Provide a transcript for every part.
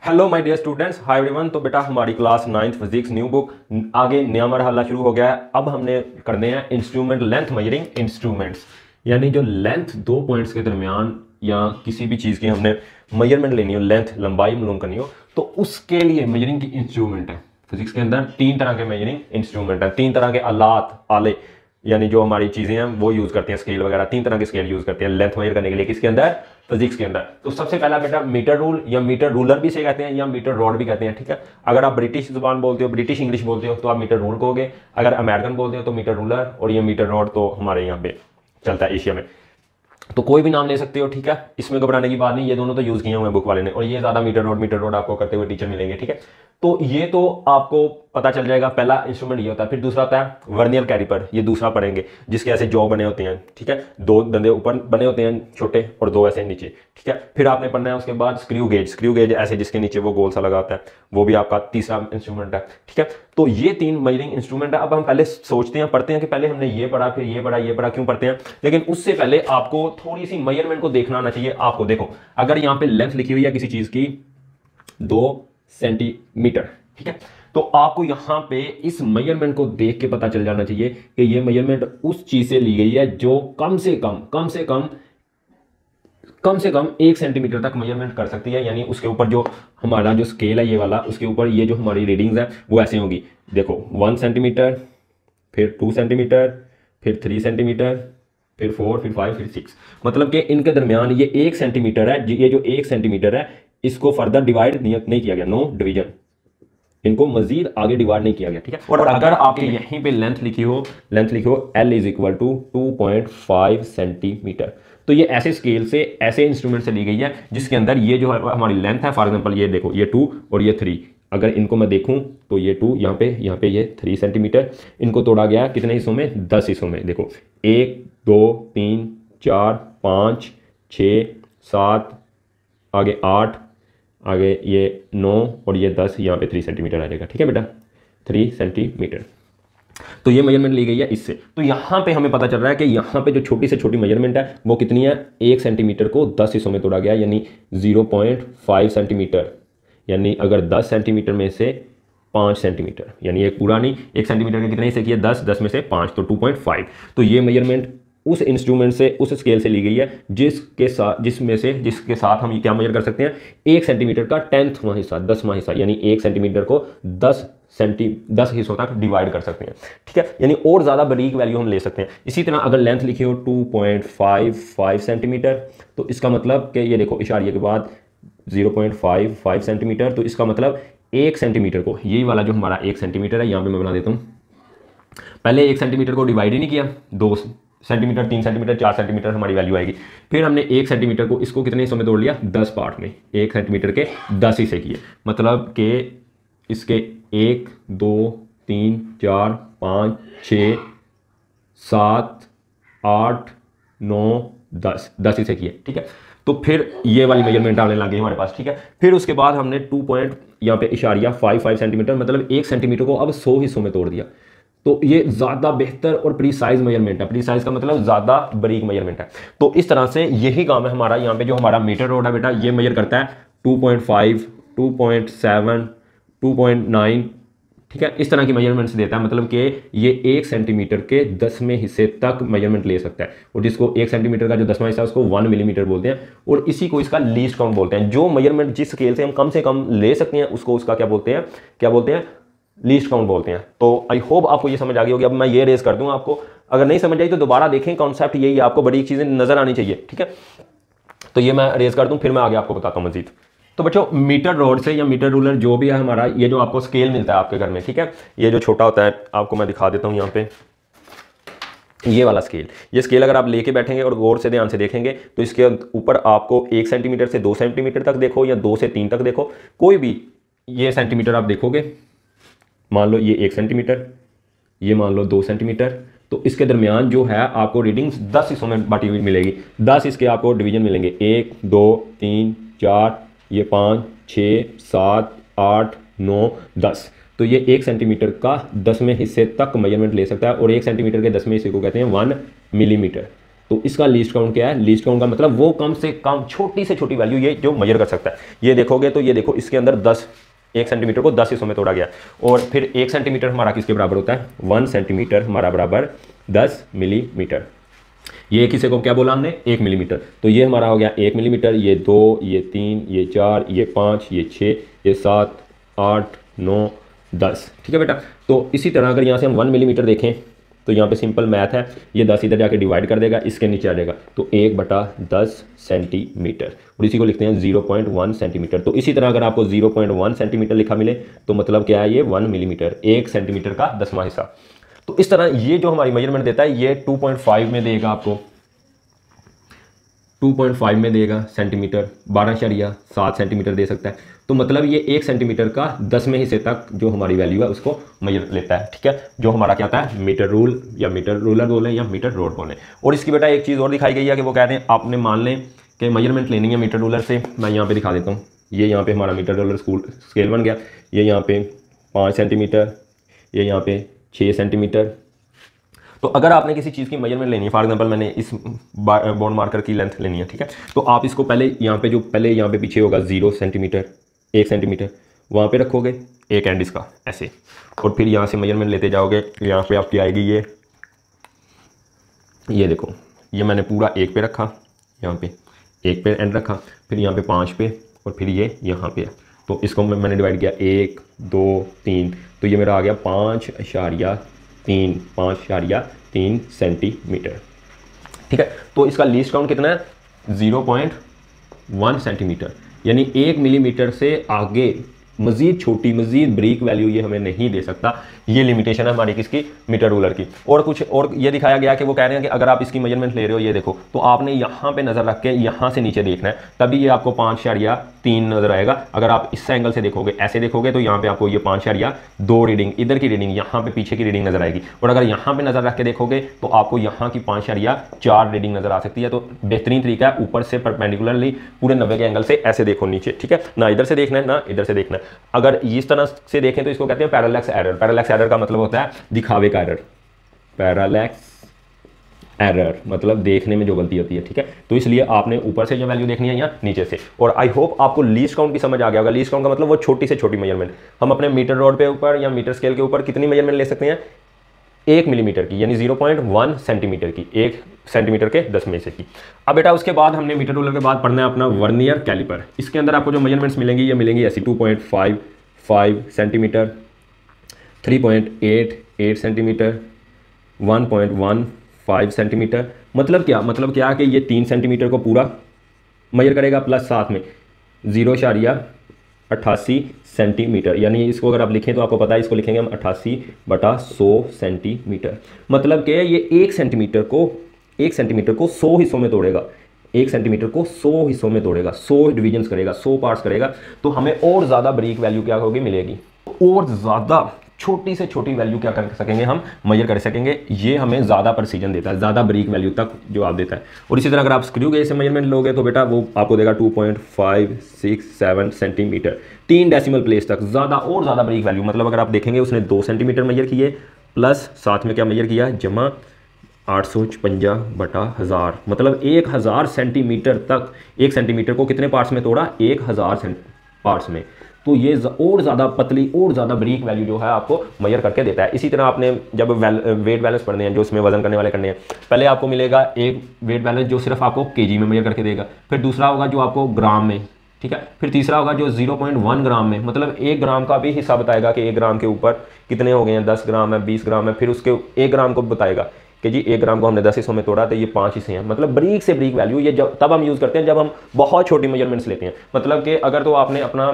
Hello my dear students, hi everyone. तो बेटा हमारी class 9th physics new book आगे नया मरहला शुरू हो गया है। अब हमने करने हैं इंस्ट्रूमेंट लेंथ मेजरिंग इंस्ट्रूमेंट्स, यानी जो लेंथ दो पॉइंट्स के दरमियान या किसी भी चीज़ की हमने मेजरमेंट लेनी हो, लेंथ लंबाई मालूम करनी हो, तो उसके लिए मेजरिंग की इंस्ट्रूमेंट है। फिजिक्स के अंदर तीन तरह के मेजरिंग इंस्ट्रूमेंट है, तीन तरह के आले यानी जो हमारी चीज़ें हैं वो यूज़ करते हैं, स्केल वगैरह तीन तरह के स्केल यूज़ करते हैं लेंथ मेजर करने के लिए। किसके अंदर? फिजिक्स के अंदर। तो सबसे पहला बेटा मीटर रूल या मीटर रूलर भी से कहते हैं या मीटर रॉड भी कहते हैं, ठीक है। अगर आप ब्रिटिश जुबान बोलते हो, ब्रिटिश इंग्लिश बोलते हो तो आप मीटर रूल कहोगे, अगर अमेरिकन बोलते हो तो मीटर रूलर, और ये मीटर रॉड तो हमारे यहाँ पे चलता है एशिया में। तो कोई भी नाम ले सकते हो, ठीक है, इसमें घबराने की बात नहीं, ये दोनों तो यूज किए हुए हैं बुक वाले ने, और ये ज्यादा मीटर रोड आपको करते हुए टीचर मिलेंगे, ठीक है। तो ये तो आपको पता चल जाएगा, पहला इंस्ट्रूमेंट ये होता है। फिर दूसरा होता है वर्नियर कैलिपर, ये दूसरा पढ़ेंगे, जिसके ऐसे जॉ बने होते हैं, ठीक है, दो दंदे ऊपर बने होते हैं छोटे और दो ऐसे नीचे, ठीक है। फिर आपने पढ़ना है उसके बाद स्क्रू गेज ऐसे जिसके नीचे वो गोल सा लगा होता है, वो भी आपका तीसरा इंस्ट्रूमेंट है, ठीक है। तो ये तीन मेजरिंग इंस्ट्रूमेंट है। अब हम पहले सोचते हैं, पढ़ते हैं कि पहले हमने ये पढ़ा, फिर ये पढ़ा, क्यों पढ़ते हैं, लेकिन उससे पहले आपको थोड़ी सी मेजरमेंट को देखना आना चाहिए। आपको देखो, अगर यहाँ पे लेंथ लिखी हुई है किसी चीज की 2 सेंटीमीटर, ठीक है, तो आपको यहां पे इस मेजरमेंट को देख के पता चल जाना चाहिए कि ये मेजरमेंट उस चीज से ली गई है जो कम से कम 1 सेंटीमीटर तक मेजरमेंट कर सकती है। यानी उसके ऊपर जो हमारा जो स्केल है ये वाला, उसके ऊपर ये जो हमारी रीडिंग्स है वो ऐसे होगी। देखो 1 सेंटीमीटर, फिर 2 सेंटीमीटर, फिर 3 सेंटीमीटर, फिर 4, फिर 5, फिर 6। मतलब कि इनके दरमियान ये 1 सेंटीमीटर है। ये जो 1 सेंटीमीटर है इसको फर्दर डिवाइड नहीं किया गया, नो डिवीजन, इनको मजीद आगे डिवाइड नहीं किया गया, ठीक है। और अगर आपके यहीं पे लेंथ लिखी हो L is equal to 2.5 centimetre, तो ये ऐसे स्केल से, ऐसे इंस्ट्रूमेंट से ली गई है जिसके अंदर ये जो हमारी लेंथ है, फॉर एग्जांपल ये देखो, ये 2 और ये 3, अगर इनको मैं देखूं तो ये 2 यहाँ पे ये 3 सेंटीमीटर, इनको तोड़ा गया कितने हिस्सों में? 10 हिस्सों में। देखो 1 2 3 4 5 6 7, आगे 8, आगे ये 9 और ये 10, यहाँ पे 3 सेंटीमीटर आ जाएगा, ठीक है बेटा, 3 सेंटीमीटर। तो ये मेजरमेंट ली गई है इससे। तो यहाँ पे हमें पता चल रहा है कि यहाँ पे जो छोटी से छोटी मेजरमेंट है वो कितनी है? 1 सेंटीमीटर को 10 हिस्सों में तोड़ा गया, यानी 0.5 सेंटीमीटर। यानी अगर 10 सेंटीमीटर में से 5 सेंटीमीटर, यानी एक पूरा नहीं, 1 सेंटीमीटर के कितने हिस्से किए? 10 में से 5 तो 2.5। तो ये मेजरमेंट उस इंस्ट्रूमेंट से, उस स्केल से ली गई है जिसके साथ हम क्या मेजर कर सकते हैं? 1 सेंटीमीटर का 10वां हिस्सा, 10वां हिस्सा, यानी 1 सेंटीमीटर को 10 हिस्सों तक डिवाइड कर सकते हैं, ठीक है। यानी और ज़्यादा बारीक वैल्यू हम ले सकते हैं। इसी तरह अगर लेंथ लिखी हो 2.55 सेंटीमीटर, तो इसका मतलब कि ये देखो इशारे के बाद 0.55 सेंटीमीटर, तो इसका मतलब 1 सेंटीमीटर को, यही वाला जो हमारा 1 सेंटीमीटर है, यहाँ पे मैं बना देता हूँ, पहले 1 सेंटीमीटर को डिवाइड ही नहीं किया, 2 सेंटीमीटर, 3 सेंटीमीटर, 4 सेंटीमीटर हमारी वैल्यू आएगी। फिर हमने 1 सेंटीमीटर को, इसको कितने हिस्सों में तोड़ लिया? 10 पार्ट में, 1 सेंटीमीटर के 10 हिस्से किए, मतलब कि इसके 1 2 3 4 5 6 7 8 9 10 हिस्से किए, ठीक है। तो फिर ये वाली मेजरमेंट आने लग गई हमारे पास, ठीक है। फिर उसके बाद हमने 2 पॉइंट यहाँ पे इशारिया 55 सेंटीमीटर, मतलब 1 सेंटीमीटर को अब 100 हिस्सों में तोड़ दिया। तो ये ज़्यादा बेहतर और प्रीसाइज मेजरमेंट है। प्रीसाइज का मतलब ज़्यादा बारीक मेजरमेंट है। तो इस तरह से यही काम है हमारा। यहाँ पे जो हमारा मीटर रोड है बेटा, ये मेजर करता है 2.5 2.7 2.9, ठीक है, इस तरह की मेजरमेंट्स देता है। मतलब कि ये 1 सेंटीमीटर के 10वें हिस्से तक मेजरमेंट ले सकता है, और जिसको 1 सेंटीमीटर का जो 10वां हिस्सा है उसको 1 मिलीमीटर बोलते हैं, और इसी को इसका लीस्ट काउंट बोलते हैं। जो मेजरमेंट जिस स्केल से हम कम ले सकते हैं उसको उसका क्या बोलते हैं? लीस्ट काउंट बोलते हैं। तो आई होप आपको ये समझ आ गई होगी। अब मैं ये रेस कर दूं आपको, अगर नहीं समझ आई तो दोबारा देखें, कॉन्सेप्ट यही है, आपको बड़ी चीज़ें नजर आनी चाहिए, ठीक है। तो ये मैं रेस कर दूं, फिर मैं आगे आपको बताता हूँ मजीद। तो बच्चों, मीटर रोड से या मीटर रूलर जो भी है हमारा, ये जो आपको स्केल मिलता है आपके घर में, ठीक है, ये जो छोटा होता है, आपको मैं दिखा देता हूँ यहाँ पे, ये वाला स्केल। ये स्केल अगर आप लेके बैठेंगे और गौर से ध्यान से देखेंगे तो इसके ऊपर आपको 1 सेंटीमीटर से 2 सेंटीमीटर तक देखो, या 2 से 3 तक देखो, कोई भी ये सेंटीमीटर आप देखोगे, मान लो ये 1 सेंटीमीटर, ये मान लो 2 सेंटीमीटर, तो इसके दरमियान जो है आपको रीडिंग्स 10 हिस्सों में बांटी हुई मिलेगी। 10 इसके आपको डिवीजन मिलेंगे, 1 2 3 4, ये 5 6 7 8 9 10। तो ये 1 सेंटीमीटर का 10वें हिस्से तक मेजरमेंट ले सकता है, और 1 सेंटीमीटर के 10वें हिस्से को कहते हैं 1 मिलीमीटर। तो तो इसका लीस्ट काउंट क्या है? लीस्ट काउंट का मतलब वो कम से कम छोटी से छोटी वैल्यू ये जो मेजर कर सकता है। ये देखोगे तो ये देखो इसके अंदर 10, 1 सेंटीमीटर को 10 हिस्सों में तोड़ा गया। और फिर 1 सेंटीमीटर हमारा किसके बराबर होता है? 1 सेंटीमीटर हमारा बराबर 10 मिलीमीटर। ये किसी को क्या बोला हमने? 1 मिलीमीटर। तो ये हमारा हो गया 1 मिलीमीटर, ये 2, ये 3, ये 4, ये 5, ये 6, ये 7, 8, 9, 10। ठीक है बेटा। तो इसी तरह अगर यहाँ से हम 1 मिलीमीटर देखें तो यहाँ पे सिंपल मैथ है, ये 10 इधर जाके डिवाइड कर देगा, इसके नीचे आ जाएगा, तो 1/10 सेंटीमीटर, और इसी को लिखते हैं 0.1 सेंटीमीटर। तो इसी तरह अगर आपको 0.1 सेंटीमीटर लिखा मिले तो मतलब क्या है? ये 1 मिलीमीटर, 1 सेंटीमीटर का 10वां हिस्सा। तो इस तरह ये जो हमारी मेजरमेंट देता है ये 2.5 में देगा आपको, 2.5 में देगा सेंटीमीटर, 12.7 सेंटीमीटर दे सकता है। तो मतलब ये 1 सेंटीमीटर का 10वें हिस्से तक जो हमारी वैल्यू है उसको मेजर लेता है। ठीक है, जो हमारा क्या होता है? मीटर रूल या मीटर रूलर बोलें या मीटर रोड बोलें। और इसकी बेटा एक चीज़ और दिखाई गई है कि वो कहते हैं आपने मान लें कि मेजरमेंट लेनी है मीटर रूलर से। मैं यहाँ पे दिखा देता हूँ, ये यहाँ पे हमारा मीटर रूलर स्केल बन गया, ये यहाँ पे 5 सेंटीमीटर, ये यहाँ पे 6 सेंटीमीटर। तो अगर आपने किसी चीज़ की मेजरमेंट लेनी है, फॉर एग्जांपल मैंने इस बॉन्ड मार्कर की लेंथ लेनी है, ठीक है, तो आप इसको पहले यहाँ पे जो पहले यहाँ पे पीछे होगा 0 सेंटीमीटर, 1 सेंटीमीटर वहाँ पे रखोगे, एक एंड इसका ऐसे, और फिर यहाँ से मेजरमेंट लेते जाओगे। यहाँ पे आपकी आएगी ये देखो, ये मैंने पूरा 1 पे रखा, यहाँ पे 1 पे एंड रखा, फिर यहाँ पे 5 पे, और फिर ये यहाँ पे है। तो इसको मैंने डिवाइड किया 1 2 3, तो ये मेरा आ गया 5.3 सेंटीमीटर। ठीक है, तो इसका लीस्ट काउंट कितना है? 0.1 सेंटीमीटर, यानी 1 मिलीमीटर से आगे मज़ीद छोटी मज़ीद ब्रीक वैल्यू ये हमें नहीं दे सकता। ये लिमिटेशन है हमारी किसकी? मीटर रूलर की। और कुछ और ये दिखाया गया कि वो कह रहे हैं कि अगर आप इसकी मेजरमेंट ले रहे हो, ये देखो, तो आपने यहाँ पे नज़र रख के यहाँ से नीचे देखना है, तभी ये आपको 5.3 नज़र आएगा। अगर आप इस एंगल से देखोगे, ऐसे देखोगे, तो यहाँ पे आपको ये 5.2 रीडिंग, इधर की रीडिंग, यहाँ पे पीछे की रीडिंग नज़र आएगी। और अगर यहाँ पे नज़र रख के देखोगे तो आपको यहाँ की 5.4 रीडिंग नज़र आ सकती है। तो बेहतरीन तरीका है ऊपर से परपेंडिकुलरली पूरे 90 के एंगल से ऐसे देखो नीचे। ठीक है, ना इधर से देखना है ना इधर से देखना है। अगर इस तरह से देखें तो इसको कहते हैं पैरेलैक्स एरर। पैरेलैक्स एरर का मतलब होता है दिखावे का एरर। पैरेलैक्स एरर मतलब देखने में जो गलती होती है। ठीक है, तो इसलिए आपने ऊपर से जो वैल्यू देखनी है या नीचे से। और आई होप आपको लीस्ट काउंट की समझ आ गया होगा। लीस्ट काउंट का मतलब वो छोटी से छोटी मेजरमेंट। हम अपने मीटर रोड पे ऊपर या मीटर स्केल के ऊपर कितनी मेजरमेंट ले सकते हैं? 1 मिलीमीटर की, यानी 0.1 सेंटीमीटर की, 1 सेंटीमीटर के 10 में से की। अब बेटा उसके बाद हमने मीटर रूलर के बाद पढ़ना है अपना वर्नियर कैलिपर। इसके अंदर आपको जो मेजरमेंट्स मिलेंगी ये मिलेंगी ऐसी 2.55 सेंटीमीटर, 3.88 सेंटीमीटर, 1.15 सेंटीमीटर। मतलब क्या कि ये 3 सेंटीमीटर को पूरा मेजर करेगा, प्लस साथ में 0.88 सेंटीमीटर, यानी इसको अगर आप लिखें तो आपको पता है इसको लिखेंगे हम 88/100 सेंटीमीटर। मतलब कि ये 1 सेंटीमीटर को 100 हिस्सों में तोड़ेगा, 1 सेंटीमीटर को 100 हिस्सों में तोड़ेगा, 100 डिविजन्स करेगा, 100 पार्ट्स करेगा। तो हमें और ज़्यादा ब्रीक वैल्यू क्या होगी? मिलेगी। और ज़्यादा छोटी से छोटी वैल्यू क्या कर सकेंगे? हम मेजर कर सकेंगे। ये हमें ज़्यादा प्रिसीजन देता है, ज़्यादा ब्रीक वैल्यू तक जवाब देता है। और इसी तरह अगर आप स्क्रू गेज से मेजरमेंट लोगे तो बेटा वो आपको देगा 2.567 सेंटीमीटर, 3 डेसिमल प्लेस तक, ज़्यादा और ज़्यादा ब्रीक वैल्यू। मतलब अगर आप देखेंगे उसने 2 सेंटीमीटर मेजर किए, प्लस साथ में क्या मेजर किया? जमा 856/1000, मतलब 1000 सेंटीमीटर तक। 1 सेंटीमीटर को कितने पार्ट्स में तोड़ा? 1000 पार्ट्स में। तो ये और ज़्यादा पतली और ज़्यादा ब्रीक वैल्यू जो है आपको मेजर करके देता है। इसी तरह आपने जब वेट बैलेंस पढ़ने हैं, जो इसमें वजन करने वाले करने हैं, पहले आपको मिलेगा एक वेट बैलेंस जो सिर्फ आपको केजी में मेजर करके देगा, फिर दूसरा होगा जो आपको ग्राम में, ठीक है, फिर तीसरा होगा जो 0.1 ग्राम में, मतलब 1 ग्राम का भी हिस्सा बताएगा कि 1 ग्राम के ऊपर कितने हो गए हैं, 10 ग्राम है, 20 ग्राम है, फिर उसके 1 ग्राम को बताएगा कि जी 1 ग्राम को हमने 10 हिस्सों में तोड़ा तो ये 5 हिस्से हैं। मतलब ब्रीक से ब्रीक वैल्यू ये तब हम यूज़ करते हैं जब हम बहुत छोटी मेजरमेंट्स लेते हैं। मतलब कि अगर तो आपने अपना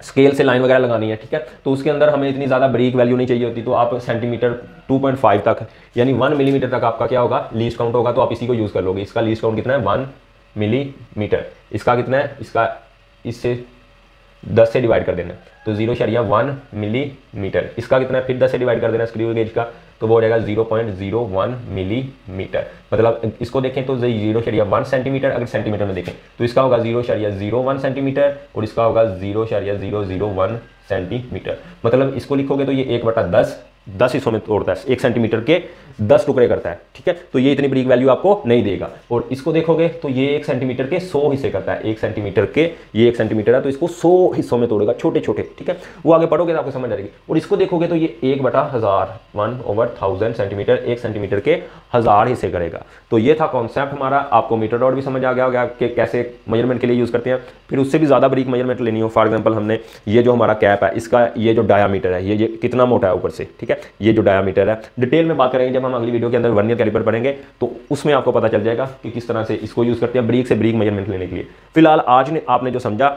स्केल से लाइन वगैरह लगानी है, ठीक है, तो उसके अंदर हमें इतनी ज़्यादा ब्रीक वैल्यू नहीं चाहिए होती, तो आप सेंटीमीटर 2.5 तक यानी 1 मिलीमीटर तक आपका क्या होगा? लीस्ट काउंट होगा, तो आप इसी को यूज़ कर लोगे। इसका लीस्ट काउंट कितना है? 1 मिलीमीटर। इसका कितना है? इसका इससे 10 से डिवाइड कर देना, तो 0.1 मिलीमीटर। इसका कितना है? फिर 10 से डिवाइड कर देना स्क्रू गेज का, तो वो हो जाएगा 0.01 मिलीमीटर। मतलब इसको देखें तो 0.1 सेंटीमीटर, अगर सेंटीमीटर में देखें तो इसका होगा 0.01 सेंटीमीटर और इसका होगा 0.001 सेंटीमीटर। मतलब इसको लिखोगे तो ये 1/10 10 हिस्सों में तोड़ता है, 1 सेंटीमीटर के 10 टुकड़े करता है, ठीक है। तो ये इतनी बरीक वैल्यू आपको नहीं देगा। और इसको देखोगे तो ये 1 सेंटीमीटर के 100 हिस्से करता है, 1 सेंटीमीटर के, ये 1 सेंटीमीटर है तो इसको 100 हिस्सों में तोड़ेगा, छोटे छोटे, ठीक है। वो आगे पढ़ोगे तो आपको समझ आ जाएगी। और इसको देखोगे तो ये 1/1000, 1/1000 सेंटीमीटर, 1 सेंटीमीटर के 1000 हिस्से करेगा। तो ये था कॉन्सेप्ट हमारा। आपको मीटर रॉड भी समझ आ गया होगा कि कैसे मेजरमेंट के लिए यूज़ करते हैं। फिर उससे भी ज़्यादा बरीक मेजरमेंट लेनी हो, फॉर एग्जांपल हमने ये जो हमारा कैप है, इसका ये जो डायामीटर है, ये कितना मोटा है ऊपर से, ठीक है, ये जो डायामीटर है, डिटेल में बात करेंगे जब हम अगली वीडियो के अंदर वर्नियर कैलिपर पढ़ेंगे, तो उसमें आपको पता चल जाएगा कि किस तरह से इसको यूज़ करते हैं बरीक से बरीक मेजरमेंट लेने के लिए। फिलहाल आज ने आपने जो समझा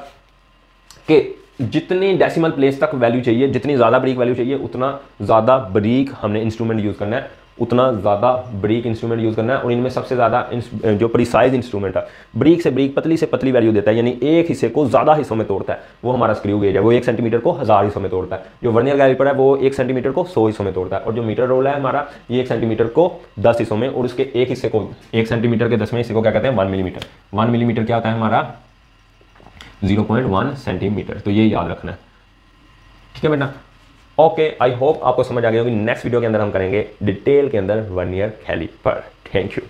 कि जितनी डेसिमल प्लेस तक वैल्यू चाहिए, जितनी ज़्यादा बरीक वैल्यू चाहिए, उतना ज़्यादा बरीक हमने इंस्ट्रूमेंट यूज़ करना है, उतना ज़्यादा बरीक इंस्ट्रूमेंट यूज़ करना है। और इनमें सबसे ज़्यादा जो प्रिसाइज इंस्ट्रूमेंट है, बरीक से बरीक, पतली से पतली वैल्यू देता है, यानी एक हिस्से को ज़्यादा हिस्सों में तोड़ता है, वो हमारा स्क्रू गेज है। वो 1 सेंटीमीटर को 1000 हिस्सों में तोड़ता है। जो वर्नियर कैलिपर है वो 1 सेंटीमीटर को 100 हिस्सों में तोड़ता है। और जो मीटर रोल है हमारा, ये 1 सेंटीमीटर को 10 हिस्सों में, और उसके एक हिस्से को, 1 सेंटीमीटर के 10वें हिस्से को क्या कहते हैं, 1 मिलीमीटर। 1 मिलीमीटर क्या होता है हमारा, 0.1 सेंटीमीटर। तो ये याद रखना है, ठीक है बेटा। ओके, आई होप आपको समझ आ गई होगी। नेक्स्ट वीडियो के अंदर हम करेंगे डिटेल के अंदर वर्नियर कैलिपर। Thank you.